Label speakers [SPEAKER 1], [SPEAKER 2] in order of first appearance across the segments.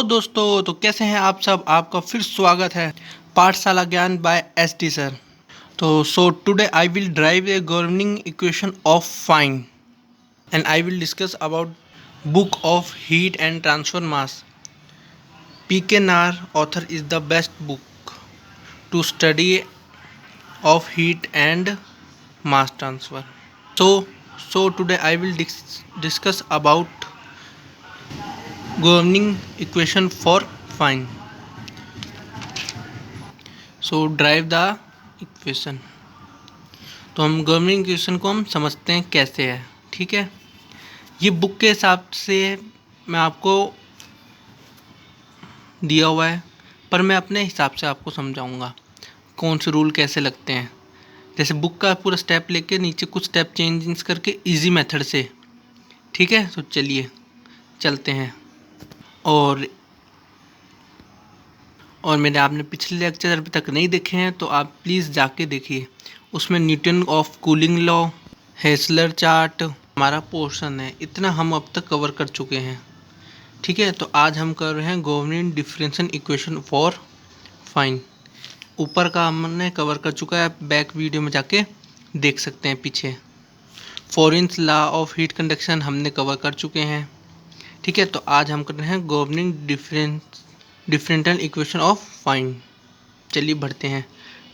[SPEAKER 1] Hello दोस्तों, तो कैसे हैं आप सब। आपका फिर स्वागत है Pathshala Gyan by ST sir. तो today I will derive a governing equation of fin and I will discuss about book of heat and transfer mass. PK नार author is the best book to study of heat and mass transfer. So today I will discuss about governing equation for fine. So drive the equation. तो हम governing equation को हम समझते हैं कैसे है। ठीक है, ये बुक के हिसाब से मैं आपको दिया हुआ है, पर मैं अपने हिसाब से आपको समझाऊंगा कौन से रूल कैसे लगते हैं। जैसे बुक का पूरा स्टेप लेके नीचे कुछ स्टेप चेंज करके इजी मेथड से। ठीक है, तो चलिए चलते हैं। और मैंने आपने पिछले लेक्चर अभी तक नहीं देखे हैं तो आप प्लीज़ जाके देखिए। उसमें Newton of cooling law, Heisler chart हमारा पोर्शन है। इतना हम अब तक कवर कर चुके हैं। ठीक है, तो आज हम कर रहे हैं governing differential equation for fine. ऊपर का हमने कवर कर चुका है, बैक वीडियो में जाके देख सकते हैं पीछे। फॉरेंस लॉ ऑफ हीट कंडक्शन हमने कवर कर चुके हैं। ठीक है, तो आज हम कर रहे हैं governing differential equation of fine. चलिए बढ़ते हैं,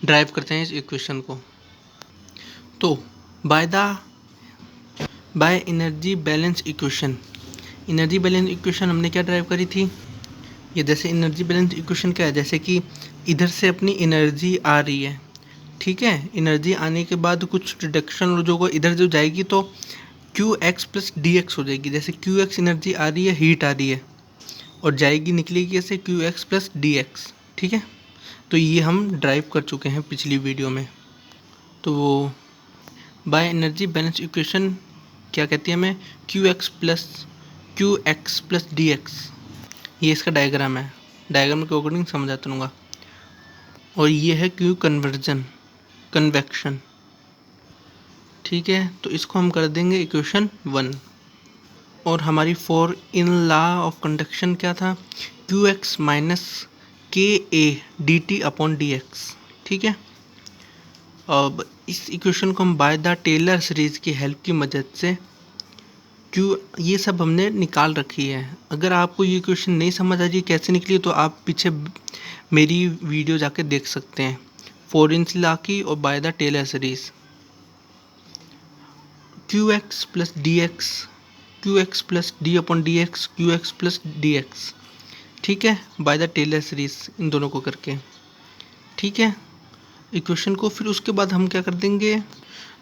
[SPEAKER 1] ड्राइव करते हैं इस इक्वेशन को। तो by energy balance equation, energy balance equation हमने क्या ड्राइव करी थी। ये जैसे एनर्जी बैलेंस इक्वेशन क्या है, जैसे कि इधर से अपनी एनर्जी आ रही है। ठीक है, एनर्जी आने के बाद कुछ रिडक्शन जो को इधर जो जाएगी तो Q X plus D x हो जाएगी। जैसे क्यू एक्स एनर्जी आ रही है, हीट आ रही है, और जाएगी निकलेगी कैसे Q X plus D X. ठीक है, तो ये हम ड्राइव कर चुके हैं पिछली वीडियो में। तो बाय एनर्जी बैलेंस इक्वेशन क्या कहती है हमें, Q X plus D x. ये इसका डायग्राम है, डायग्राम के अकॉर्डिंग समझाता रहूँगा। और ये है क्यू कन्वेक्शन। ठीक है, तो इसको हम कर देंगे इक्वेशन 1। और हमारी for in law of conduction क्या था, Q X minus K A D T upon D X. ठीक है, अब इस इक्वेशन को हम बाय द टेलर सीरीज की हेल्प की मदद से क्यू ये सब हमने निकाल रखी है। अगर आपको ये इक्वेशन नहीं समझ आ रही कैसे निकली तो आप पीछे मेरी वीडियो जाके देख सकते हैं, फॉरेंस लॉ की और by the Taylor series. Q X plus D X, Q X plus D upon D X, Q X plus D X. ठीक है, बाय द टेलर सीरीज इन दोनों को करके। ठीक है, इक्वेशन को फिर उसके बाद हम क्या कर देंगे,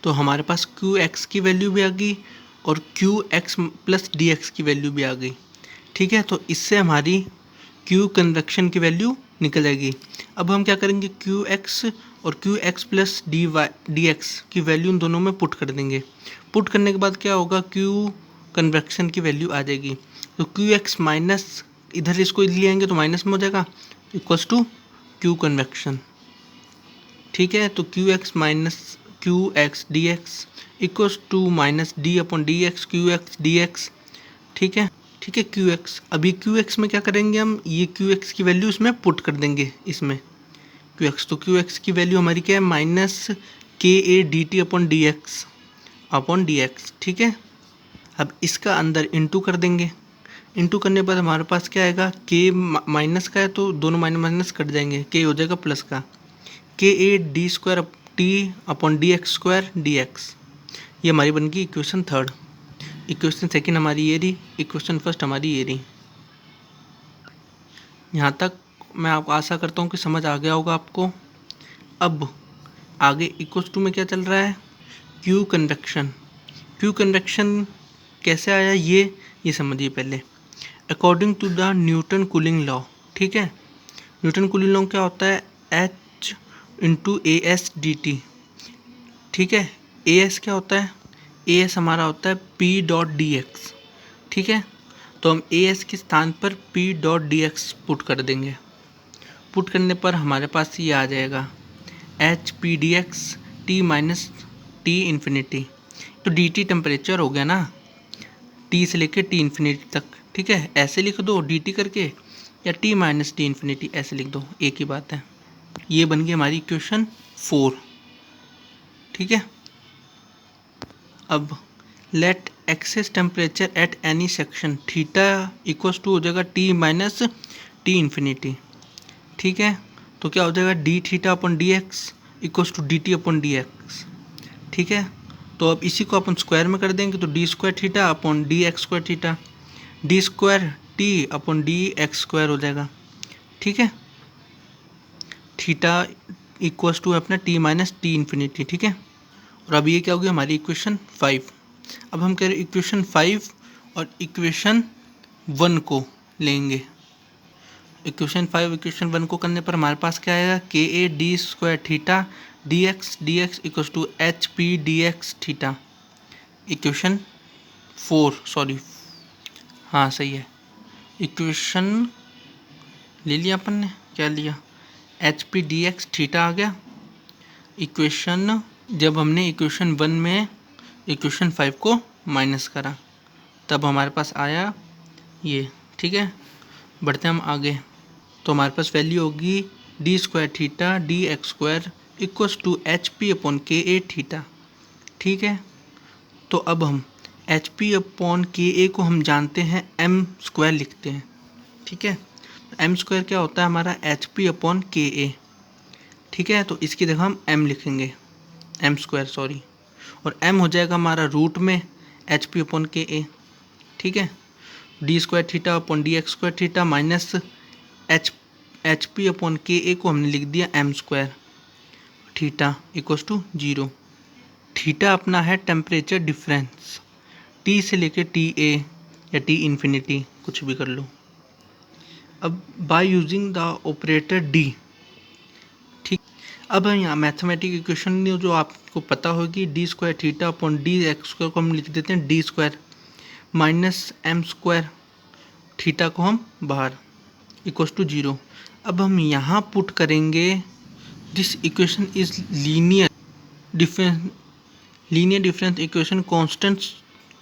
[SPEAKER 1] तो हमारे पास क्यू एक्स की वैल्यू भी आ गई और Q X plus D x की वैल्यू भी आ गई। ठीक है, तो इससे हमारी क्यू कन्वेक्शन की वैल्यू निकल आएगी। अब हम क्या करेंगे, क्यू एक्स और Q X plus D x की वैल्यू इन दोनों में पुट कर देंगे। पुट करने के बाद क्या होगा, क्यू कन्वेक्शन की वैल्यू आ जाएगी। तो क्यू एक्स माइनस इधर इसको ले आएंगे तो माइनस में हो जाएगा, इक्वल्स टू क्यू कन्वेक्शन। ठीक है, तो Q X minus Q X D X equals to minus D upon D X Q X D X. ठीक है, क्यू एक्स। अभी क्यू एक्स में क्या करेंगे हम, ये क्यू एक्स की वैल्यू इसमें पुट कर देंगे इसमें क्यू एक्स। तो क्यू एक्स की वैल्यू हमारी क्या है, minus K A D T upon D X. ठीक है, अब इसका अंदर इंटू कर देंगे। इंटू करने पर हमारे पास क्या आएगा, के माइनस का है तो दोनों माइनस कट जाएंगे, के हो जाएगा प्लस का, के A D square T upon D X square D x. ये हमारी बन गई इक्वेशन 3। इक्वेशन 2 हमारी ये रही, इक्वेशन 1 हमारी ये रही। यहाँ तक मैं आपको आशा करता हूँ कि समझ आ गया होगा आपको। अब आगे इक्वल्स टू में क्या चल रहा है, क्यू कन्वेक्शन कैसे आया ये समझिए पहले। According to the Newton cooling law. ठीक है, न्यूटन कूलिंग लॉ क्या होता है, H into A S D T. ठीक है, ए एस क्या होता है, ए एस हमारा होता है पी डॉट डी एक्स। ठीक है, तो हम ए एस के स्थान पर P dot D x put कर देंगे। पुट करने पर हमारे पास ये आ जाएगा H P D x T minus T infinity. तो डी टी टेम्परेचर हो गया ना, टी से लेके टी इन्फिनिटी तक। ठीक है, ऐसे लिख दो डी टी करके, या टी माइनस डी इन्फिनिटी, ऐसे लिख दो, एक ही बात है। ये बन गई हमारी इक्वेशन 4। ठीक है। अब let excess temperature at any section theta equals to हो जाएगा टी माइनस टी इन्फिनिटी। ठीक है, तो क्या हो जाएगा D theta upon D X equals to D T upon D X. ठीक है, तो अब इसी को अपन स्क्वायर में कर देंगे, तो D square theta upon D X square theta, D square T upon D X square हो जाएगा। ठीक है, थीटा इक्वल्स टू अपना टी माइनस टी इन्फिनिटी। ठीक है, और अब ये क्या होगी हमारी इक्वेशन 5। अब हम कह रहे इक्वेशन 5 और इक्वेशन 1 को लेंगे। इक्वेशन 5 इक्वेशन 1 को करने पर हमारे पास क्या आएगा, K A D square theta D X equals to H P D X theta. Equation 4 sorry, हाँ सही है, इक्वेशन ले लिया अपन ने, क्या लिया, H P D X theta आ गया। इक्वेशन जब हमने इक्वेशन 1 में इक्वेशन 5 को माइनस करा तब हमारे पास आया ये। ठीक है, बढ़ते हम आगे, तो हमारे पास वैल्यू होगी D square theta D X square equals to H P upon K A theta. ठीक है, तो अब हम H P upon K A को हम जानते हैं एम स्क्वायर लिखते हैं। ठीक है, एम स्क्वायर क्या होता है हमारा, H P upon K A. ठीक है, तो इसकी जगह हम एम लिखेंगे, एम स्क्वायर सॉरी, और एम हो जाएगा हमारा रूट में H P upon K A. ठीक है, D square theta upon D X square theta minus H P upon K A को हमने लिख दिया M square theta equals to 0। थीटा अपना है टेम्परेचर डिफरेंस टी से लेके टी ए या टी इन्फिनिटी, कुछ भी कर लो। अब by using the operator D. ठीक, अब यहाँ मैथमेटिक इक्वेशन जो आपको पता होगी, D square theta upon D X square को हम लिख देते हैं D square minus M square, theta को हम बाहर इक्वल्स टू 0। अब हम यहाँ पुट करेंगे this equation is linear difference equation constant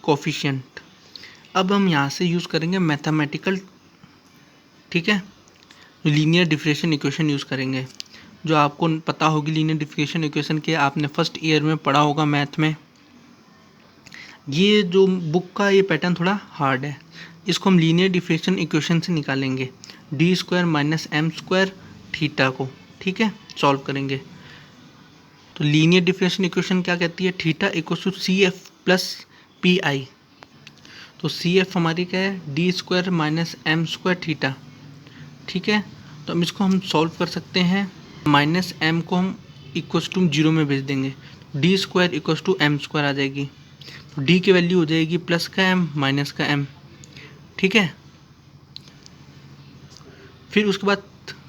[SPEAKER 1] coefficient. अब हम यहाँ से यूज़ करेंगे मैथमेटिकल, ठीक है, लीनियर डिफरेंशियल इक्वेशन यूज़ करेंगे, जो आपको पता होगी लीनियर डिफरेंशियल इक्वेशन के, आपने फर्स्ट ईयर में पढ़ा होगा मैथ में। ये जो बुक का ये पैटर्न थोड़ा हार्ड है, इसको हम लीनियर डिफरेंशियल इक्वेशन से निकालेंगे D square minus M square theta को। ठीक है, सॉल्व करेंगे तो लीनियर डिफरेंशियल इक्वेशन क्या कहती है, theta equals to C F plus P I. तो सी एफ हमारी क्या है, D square minus M square theta. ठीक है, तो हम इसको हम सॉल्व कर सकते हैं, माइनस एम को हम इक्वल्स टू 0 में भेज देंगे, D square equals to M square आ जाएगी, तो डी की वैल्यू हो जाएगी प्लस का एम माइनस का एम। ठीक है, फिर उसके बाद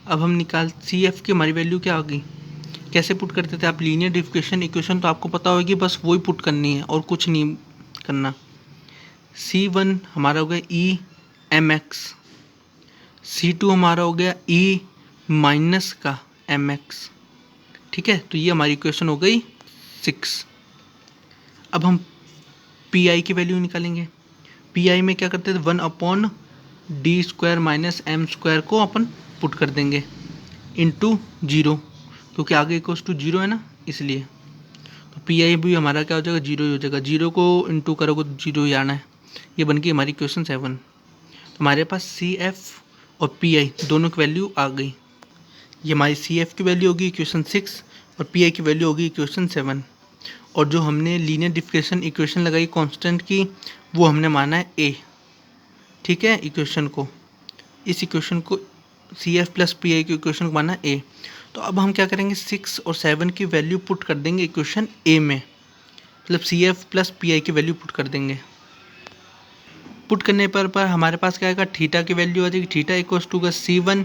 [SPEAKER 1] अब हम निकाल सी एफ की हमारी वैल्यू क्या होगी, कैसे पुट करते थे आप, लीनियर डिफरेंशियल इक्वेशन तो आपको पता होगी, बस वही पुट करनी है और कुछ नहीं करना। C1 हमारा हो गया ई एम एक्स, C2 हमारा हो गया ई माइनस का एम एक्स। ठीक है, तो ये हमारी इक्वेशन हो गई 6। अब हम पी आई की वैल्यू निकालेंगे। पी आई में क्या करते थे, 1 upon D square minus M square को अपन पुट कर देंगे इंटू 0, क्योंकि आगे इक्वल्स टू 0 है ना, इसलिए। तो पी आई भी हमारा क्या हो जाएगा, 0 ही हो जाएगा, 0 को इंटू करोगे तो 0 ही आना है। ये बन गई हमारी इक्वेशन 7। तो हमारे पास सी एफ और पी आई दोनों की वैल्यू आ गई। ये हमारी सी एफ की वैल्यू होगी इक्वेशन 6 और पी आई की वैल्यू होगी इक्वेशन 7। और जो हमने लीनियर डिफरेंशियल इक्वेशन लगाई कांस्टेंट की, वो हमने माना है ए। ठीक है, इक्वेशन को, इस इक्वेशन को C F plus P I की इक्वेशन को माना ए। तो अब हम क्या करेंगे, 6 और 7 की वैल्यू पुट कर देंगे इक्वेशन ए में, मतलब C F plus P I की वैल्यू पुट कर देंगे। पुट करने पर हमारे पास क्या आएगा, थीटा की वैल्यू आ जाएगी, theta equals to C1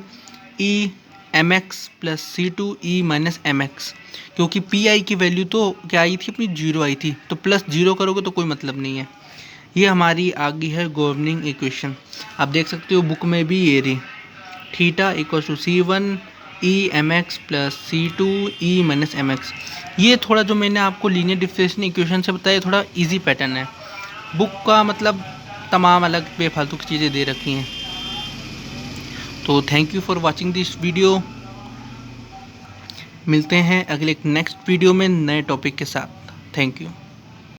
[SPEAKER 1] E M X plus C2 E minus M X, क्योंकि पी आई की वैल्यू तो क्या आई थी अपनी, 0 आई थी, तो प्लस 0 करोगे तो कोई मतलब नहीं है। ये हमारी आ गई है गवर्निंग इक्वेशन। आप देख सकते हो बुक में भी ये रही, theta equals to C1 E M X plus C2 E minus M X. ये थोड़ा जो मैंने आपको लीनियर डिफरेंशियल इक्वेशन से बताया, थोड़ा इजी पैटर्न है। बुक का मतलब तमाम अलग बेफालतू की चीज़ें दे रखी हैं। तो thank you for watching this video. मिलते हैं अगले नेक्स्ट वीडियो में नए टॉपिक के साथ। Thank you.